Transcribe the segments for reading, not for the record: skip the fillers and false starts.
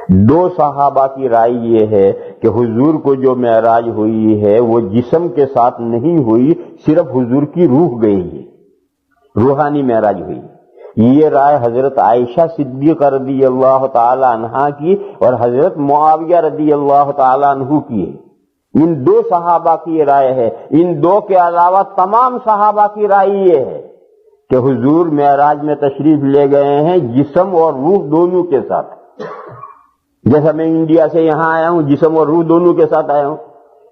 دو صحابہ کی رائے یہ ہے کہ حضور کو جو معراج ہوئی ہے وہ جسم کے ساتھ نہیں ہوئی، صرف حضور کی روح گئی ہے، روحانی معراج ہوئی۔ یہ رائے حضرت عائشہ صدیقہ رضی اللہ تعالی عنہا کی اور حضرت معاویہ رضی اللہ تعالی عنہ کی ہے۔ ان دو صحابہ کی رائے ہے۔ ان دو کے علاوہ تمام صحابہ کی رائے یہ ہے کہ حضور معراج میں تشریف لے گئے ہیں جسم اور روح دونوں کے ساتھ۔ جیسا میں انڈیا سے یہاں آیا ہوں جسم اور روح دونوں کے ساتھ آیا ہوں،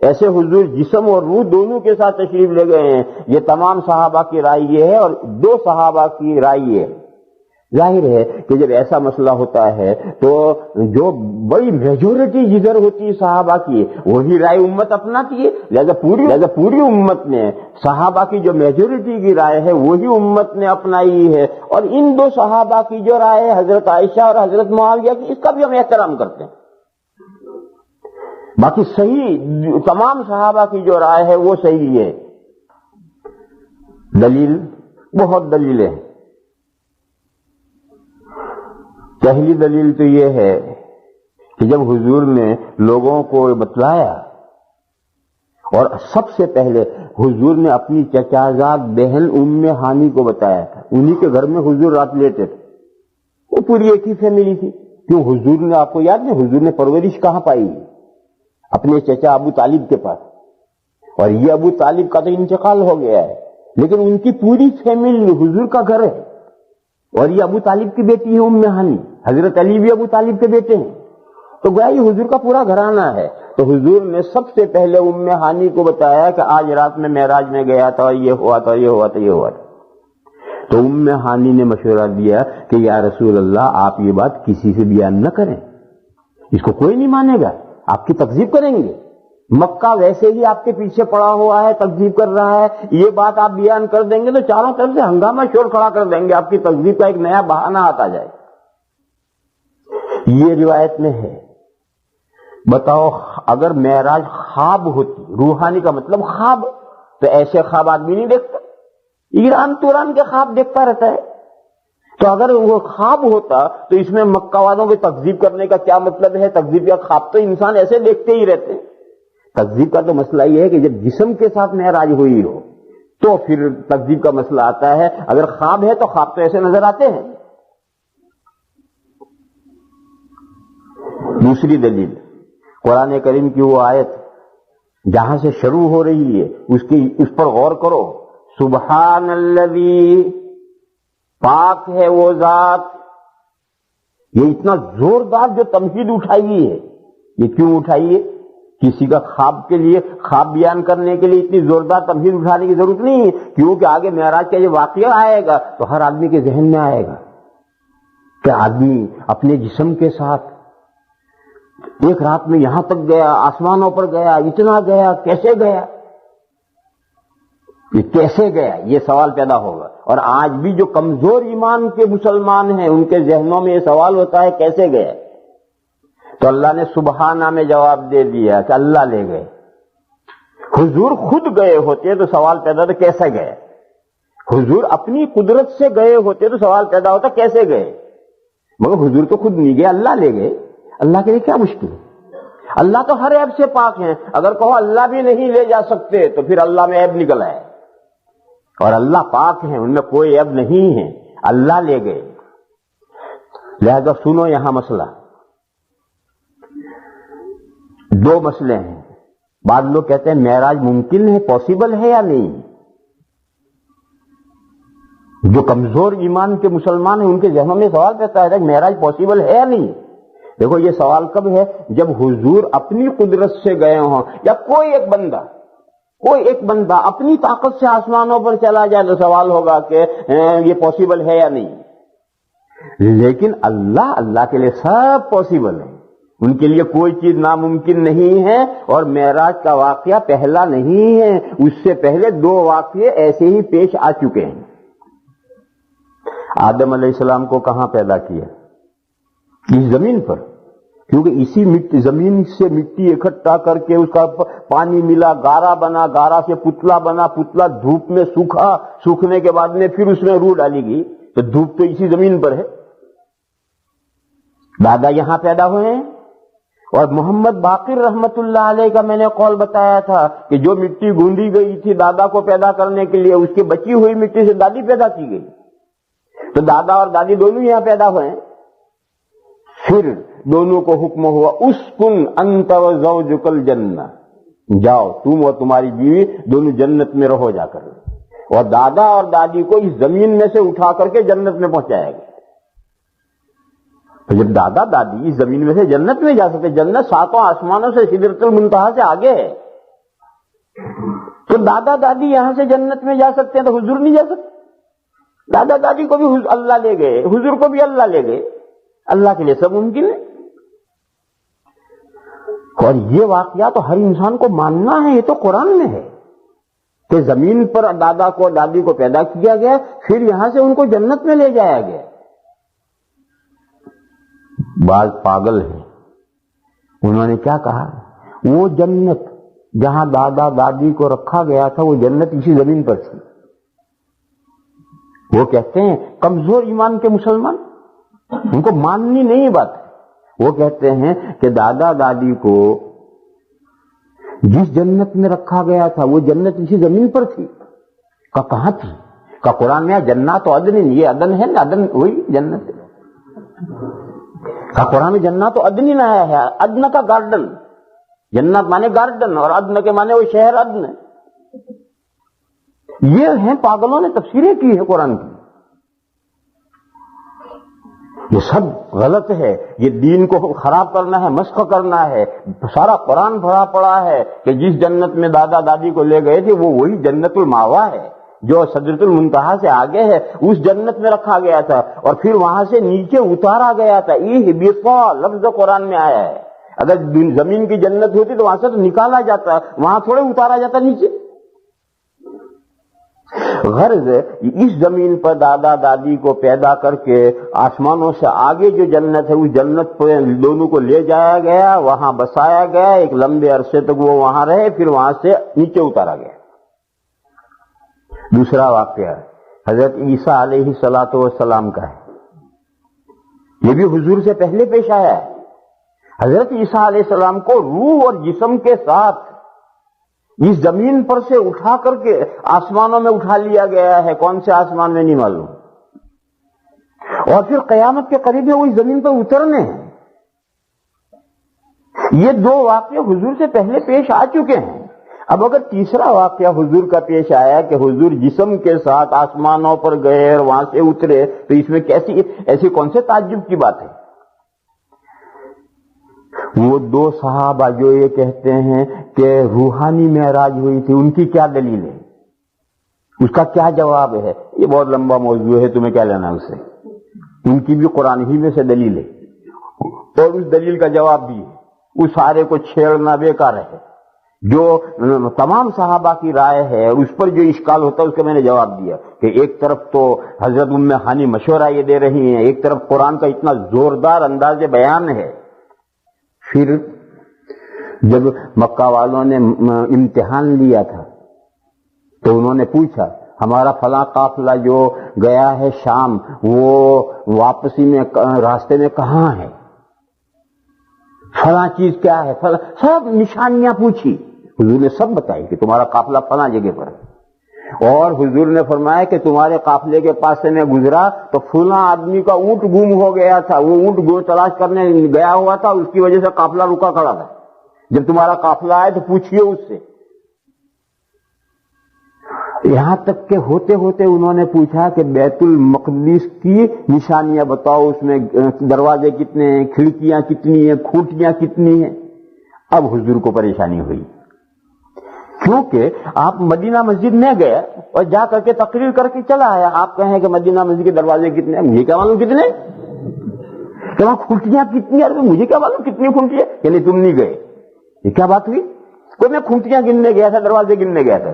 ایسے حضور جسم اور روح دونوں کے ساتھ تشریف لے گئے ہیں۔ یہ تمام صحابہ کی رائے یہ ہے اور دو صحابہ کی رائے یہ ہے۔ ظاہر ہے کہ جب ایسا مسئلہ ہوتا ہے تو جو بڑی میجورٹی جدھر ہوتی ہے صحابہ کی وہی رائے امت اپناتی ہے، لہذا پوری امت نے صحابہ کی جو میجورٹی کی رائے ہے وہی امت نے اپنائی ہے، اور ان دو صحابہ کی جو رائے ہے حضرت عائشہ اور حضرت معاویہ کی، اس کا بھی ہم احترام کرتے ہیں۔ باقی صحیح تمام صحابہ کی جو رائے ہے وہ صحیح ہے۔ دلیل بہت دلیلیں ہیں۔ پہلی دلیل تو یہ ہے کہ جب حضور نے لوگوں کو بتلایا، اور سب سے پہلے حضور نے اپنی چچازاد بہن ام ہانی کو بتایا تھا، انہی کے گھر میں حضور رات لیٹے تھے، وہ پوری ایک ہی فیملی تھی۔ کیوں حضور نے، آپ کو یاد نہیں حضور نے پرورش کہاں پائی؟ اپنے چچا ابو طالب کے پاس، اور یہ ابو طالب کا تو انتقال ہو گیا ہے، لیکن ان کی پوری فیملی حضور کا گھر ہے، اور یہ ابو طالب کی بیٹی ہے ام ہانی، حضرت علی بھی ابو طالب کے بیٹے ہیں، تو گویا یہ حضور کا پورا گھرانہ ہے۔ تو حضور نے سب سے پہلے ام ہانی کو بتایا کہ آج رات میں معراج میں گیا تھا، یہ ہوا تھا، یہ ہوا تھا، یہ ہوا تھا۔ تو ام ہانی نے مشورہ دیا کہ یا رسول اللہ آپ یہ بات کسی سے بیان نہ کریں، اس کو کوئی نہیں مانے گا، آپ کی تکذیب کریں گے، مکہ ویسے ہی آپ کے پیچھے پڑا ہوا ہے، تکذیب کر رہا ہے، یہ بات آپ بیان کر دیں گے تو چاروں طرف سے ہنگامہ شور کھڑا کر دیں گے، آپ کی تکذیب کا ایک نیا بہانہ آتا جائے۔ یہ روایت میں ہے۔ بتاؤ اگر معراج خواب ہوتی، روحانی کا مطلب خواب، تو ایسے خواب آدمی نہیں دیکھتا، ایران توران کے خواب دیکھتا رہتا ہے۔ تو اگر وہ خواب ہوتا تو اس میں مکہ والوں کی تکذیب کرنے کا کیا مطلب ہے؟ تکذیب کا خواب تو انسان ایسے دیکھتے ہی رہتے ہیں۔ تکذیب کا تو مسئلہ یہ ہے کہ جب جسم کے ساتھ معراج ہوئی ہو تو پھر تکذیب کا مسئلہ آتا ہے، اگر خواب ہے تو خواب تو ایسے نظر آتے ہیں۔ دوسری دلیل قرآن کریم کی وہ آیت جہاں سے شروع ہو رہی ہے اس پر غور کرو۔ سبحان الذی، پاک ہے وہ ذات۔ یہ اتنا زوردار جو تمہید اٹھائی ہے، یہ کیوں اٹھائی ہے؟ کسی کا خواب کے لیے، خواب بیان کرنے کے لیے اتنی زوردار تمہید اٹھانے کی ضرورت نہیں ہے، کیونکہ آگے معراج کا یہ واقعہ آئے گا تو ہر آدمی کے ذہن میں آئے گا کہ آدمی اپنے جسم کے ساتھ ایک رات میں یہاں تک گیا، آسمانوں پر گیا، اتنا گیا، کیسے گیا؟ یہ کیسے گیا یہ سوال پیدا ہوگا، اور آج بھی جو کمزور ایمان کے مسلمان ہیں ان کے ذہنوں میں یہ سوال ہوتا ہے کیسے گئے؟ تو اللہ نے سبحانہ میں جواب دے دیا کہ اللہ لے گئے۔ حضور خود گئے ہوتے تو سوال پیدا ہوتا کیسے گئے؟ حضور اپنی قدرت سے گئے ہوتے تو سوال پیدا ہوتا کیسے گئے؟ مگر حضور تو خود نہیں گئے، اللہ لے گئے۔ اللہ کے لیے کیا مشکل ہے؟ اللہ تو ہر عیب سے پاک ہیں، اگر کہو اللہ بھی نہیں لے جا سکتے تو پھر اللہ میں عیب نکل آئے، اور اللہ پاک ہیں، ان میں کوئی عیب نہیں ہے، اللہ لے گئے۔ لہذا سنو یہاں مسئلہ، دو مسئلے ہیں۔ بعض لوگ کہتے ہیں معراج ممکن ہے، پاسبل ہے یا نہیں؟ جو کمزور ایمان کے مسلمان ہیں ان کے ذہنوں میں سوال پیدا ہے کہ معراج پاسبل ہے یا نہیں؟ دیکھو یہ سوال کب ہے؟ جب حضور اپنی قدرت سے گئے ہوں، یا کوئی ایک بندہ اپنی طاقت سے آسمانوں پر چلا جائے تو سوال ہوگا کہ یہ پاسبل ہے یا نہیں۔ لیکن اللہ کے لیے سب پاسبل ہے، ان کے لیے کوئی چیز ناممکن نہیں ہے، اور معراج کا واقعہ پہلا نہیں ہے، اس سے پہلے دو واقعے ایسے ہی پیش آ چکے ہیں۔ آدم علیہ السلام کو کہاں پیدا کیا؟ اس زمین پر، کیونکہ اسی زمین سے مٹی اکٹھا کر کے اس کا پانی ملا، گارا بنا، گارا سے پتلا بنا، پتلا دھوپ میں سوکھا، سوکھنے کے بعد میں پھر اس میں روح ڈالی گئی، تو دھوپ تو اسی زمین پر ہے۔ دادا یہاں پیدا ہوئے ہیں، اور محمد باقر رحمت اللہ علیہ کا میں نے قول بتایا تھا کہ جو مٹی گوندی گئی تھی دادا کو پیدا کرنے کے لیے، اس کی بچی ہوئی مٹی سے دادی پیدا کی گئی، تو دادا اور دادی دونوں یہاں پیدا ہوئے ہیں۔ پھر دونوں کو حکم ہوا اسکن انت و زوجک الجنہ، جاؤ تم اور تمہاری بیوی دونوں جنت میں رہو جا کر، اور دادا اور دادی کو اس زمین میں سے اٹھا کر کے جنت میں پہنچایا گیا۔ تو جب دادا دادی اس زمین میں سے جنت میں جا سکتے، جنت 7 آسمانوں سے سدرۃ المنتہا سے آگے ہے، تو دادا دادی یہاں سے جنت میں جا سکتے ہیں تو حضور نہیں جا سکتے؟ دادا دادی کو بھی اللہ لے گئے، حضور کو بھی اللہ لے گئے، اللہ کے لیے سب ممکن ہے۔ اور یہ واقعہ تو ہر انسان کو ماننا ہے، یہ تو قرآن میں ہے کہ زمین پر دادا کو دادی کو پیدا کیا گیا، پھر یہاں سے ان کو جنت میں لے جایا گیا۔ بعض پاگل ہیں، انہوں نے کیا کہا، وہ جنت جہاں دادا دادی کو رکھا گیا تھا وہ جنت اسی زمین پر تھی۔ وہ کہتے ہیں کمزور ایمان کے مسلمان، ان کو ماننی نہیں بات ہے۔ وہ کہتے ہیں کہ دادا دادی کو جس جنت میں رکھا گیا تھا وہ جنت اسی زمین پر تھی۔ کہاں تھی؟ قرآن میں جنات و عدن، یہ عدن ہے نا، عدن وہی جنت ہے۔ قرآن میں جنات و عدن آیا ہے، عدن کا گارڈن، جنت مانے گارڈن اور عدن کے مانے وہ شہر عدن ہے۔ یہ ہیں پاگلوں نے تفسیریں کی ہے قرآن کی، یہ سب غلط ہے، یہ دین کو خراب کرنا ہے، مسخ کرنا ہے۔ سارا قرآن بھرا پڑا ہے کہ جس جنت میں دادا دادی کو لے گئے تھے وہ وہی جنت الماوا ہے جو سدرۃ المنتہا سے آگے ہے، اس جنت میں رکھا گیا تھا اور پھر وہاں سے نیچے اتارا گیا تھا۔ اہبطا لفظ قرآن میں آیا ہے، اگر زمین کی جنت ہوتی تو وہاں سے تو نکالا جاتا، وہاں تھوڑے اتارا جاتا نیچے۔ غرض اس زمین پر دادا دادی کو پیدا کر کے آسمانوں سے آگے جو جنت ہے اس جنت پہ دونوں کو لے جایا گیا، وہاں بسایا گیا، ایک لمبے عرصے تک وہ وہاں رہے، پھر وہاں سے نیچے اتارا گیا۔ دوسرا واقعہ حضرت عیسیٰ علیہ الصلوۃ والسلام کا ہے، یہ بھی حضور سے پہلے پیش آیا ہے۔ حضرت عیسیٰ علیہ السلام کو روح اور جسم کے ساتھ اس زمین پر سے اٹھا کر کے آسمانوں میں اٹھا لیا گیا ہے، کون سے آسمان میں نہیں معلوم، اور پھر قیامت کے قریب میں وہ اس زمین پر اترنے ہیں۔ یہ دو واقعے حضور سے پہلے پیش آ چکے ہیں۔ اب اگر تیسرا واقعہ حضور کا پیش آیا کہ حضور جسم کے ساتھ آسمانوں پر گئے اور وہاں سے اترے، تو اس میں ایسی کون سے تعجب کی بات ہے؟ وہ دو صحابہ جو یہ کہتے ہیں کہ روحانی معراج ہوئی تھی، ان کی کیا دلیل ہے، اس کا کیا جواب ہے؟ یہ بہت لمبا موضوع ہے، تمہیں کیا لینا اس سے؟ ان کی بھی قرآن ہی میں سے دلیل ہے اور اس دلیل کا جواب بھی ہے۔ اس سارے کو چھیڑنا بیکار ہے۔ جو تمام صحابہ کی رائے ہے اور اس پر جو اشکال ہوتا ہے اس کا میں نے جواب دیا کہ ایک طرف تو حضرت ام ہانی مشورہ یہ دے رہی ہیں، ایک طرف قرآن کا اتنا زوردار انداز بیان ہے۔ پھر جب مکہ والوں نے امتحان لیا تھا تو انہوں نے پوچھا ہمارا فلاں قافلہ جو گیا ہے شام، وہ واپسی میں راستے میں کہاں ہے، فلاں چیز کیا ہے، فلاں سب نشانیاں پوچھی۔ حضور نے سب بتائی کہ تمہارا قافلہ فلاں جگہ پر ہے، اور حضور نے فرمایا کہ تمہارے قافلے کے پاس سے میں گزرا تو فلاں آدمی کا اونٹ گم ہو گیا تھا، وہ اونٹ گو تلاش کرنے گیا ہوا تھا، اس کی وجہ سے قافلہ رکا کھڑا تھا، جب تمہارا قافلہ آئے تو پوچھئے اس سے۔ یہاں تک کہ ہوتے ہوتے انہوں نے پوچھا کہ بیت المقدس کی نشانیاں بتاؤ، اس میں دروازے کتنے ہیں، کھڑکیاں کتنی ہیں، کھوٹیاں کتنی ہیں۔ اب حضور کو پریشانی ہوئی کیونکہ آپ مدینہ مسجد میں گئے اور جا کر کے تقریر کر کے چلا آیا، آپ کہیں کہ مدینہ مسجد کے دروازے کتنے ہیں، مجھے کیا معلوم کتنے، کہ وہاں کھوٹیاں کتنی ہیں، مجھے کیا معلوم کتنی کھوٹیاں، یعنی تم نہیں گئے۔ یہ کیا بات ہوئی؟ کوئی میں کھوٹیاں گننے گیا تھا، دروازے گننے گیا تھا،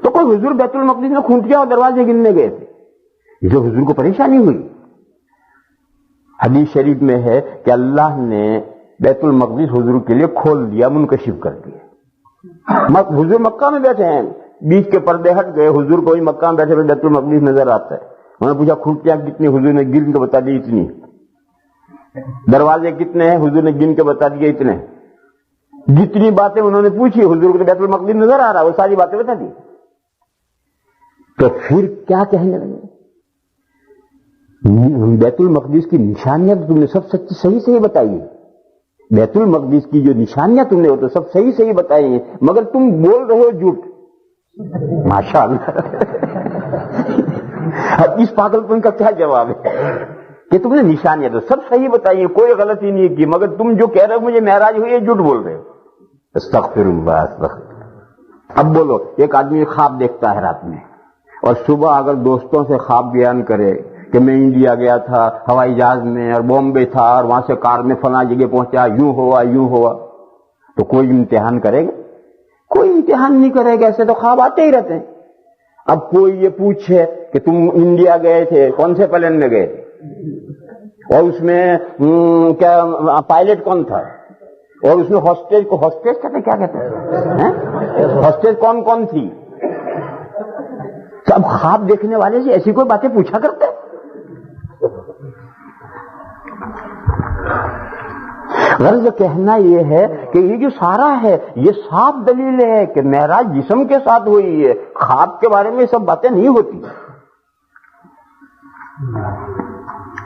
تو کوئی حضور بیت المقدس میں کھوٹیاں اور دروازے گننے گئے تھے، جو حضور کو پریشانی ہوئی۔ حدیث شریف میں ہے کہ اللہ نے بیت المقدس حضور کے لیے کھول دیا، منکشف کر دیا۔ حضور مکہ میں بیٹھے ہیں، بیچ کے پردے ہٹ گئے، حضور کو مکہ میں بیٹھے ہوئے بیت المقدس نظر آتا ہے۔ انہوں نے پوچھا کھوٹیاں کتنی، حضور نے گن کے بتا دی اتنی۔ دروازے کتنے ہیں؟ حضور نے گن کے بتا دیے اتنے. جتنی باتیں انہوں نے پوچھی حضور کو تو بیت المقدس نظر آ رہا، وہ ساری باتیں بتا دی. تو پھر کیا کہنے لگے؟ بیت المقدس کی نشانیاں تو تم نے سب صحیح بتائی ہیں. بیت المقدس کی جو نشانیاں تم نے وہ تو سب صحیح بتائی ہیں، مگر تم بول رہے ہو جھوٹ. ماشاء اللہ. اب اس پاگل پن کا کیا جواب ہے کہ تم نے نشانیاں تو سب صحیح بتائی ہیں، کوئی غلطی نہیں کی، مگر تم جو کہہ رہے ہو مجھے معراج ہوئی ہے جھوٹ بول رہے ہو. استغفر اللہ استغفر. اب بولو، ایک آدمی خواب دیکھتا ہے رات میں، اور صبح اگر دوستوں سے خواب بیان کرے کہ میں انڈیا گیا تھا ہوائی جہاز میں اور بامبے تھا اور وہاں سے کار میں فلاں جگہ پہنچا، یوں ہوا، تو کوئی امتحان کرے گا؟ کوئی امتحان نہیں کرے گا. ایسے تو خواب آتے ہی رہتے ہیں. اب کوئی یہ پوچھے کہ تم انڈیا گئے تھے، کون سے پلین میں گئے تھے، اور اس میں کیا پائلٹ کون تھا، اور اس میں ہاسٹیج کہتے کیا کہتے ہیں، ہاسٹیج کون تھی. اب خواب دیکھنے والے سے ایسی کوئی باتیں پوچھا کرتے؟ غرض کہنا یہ ہے کہ یہ جو سارا ہے یہ صاف دلیل ہے کہ معراج جسم کے ساتھ ہوئی ہے، خواب کے بارے میں سب باتیں نہیں ہوتی.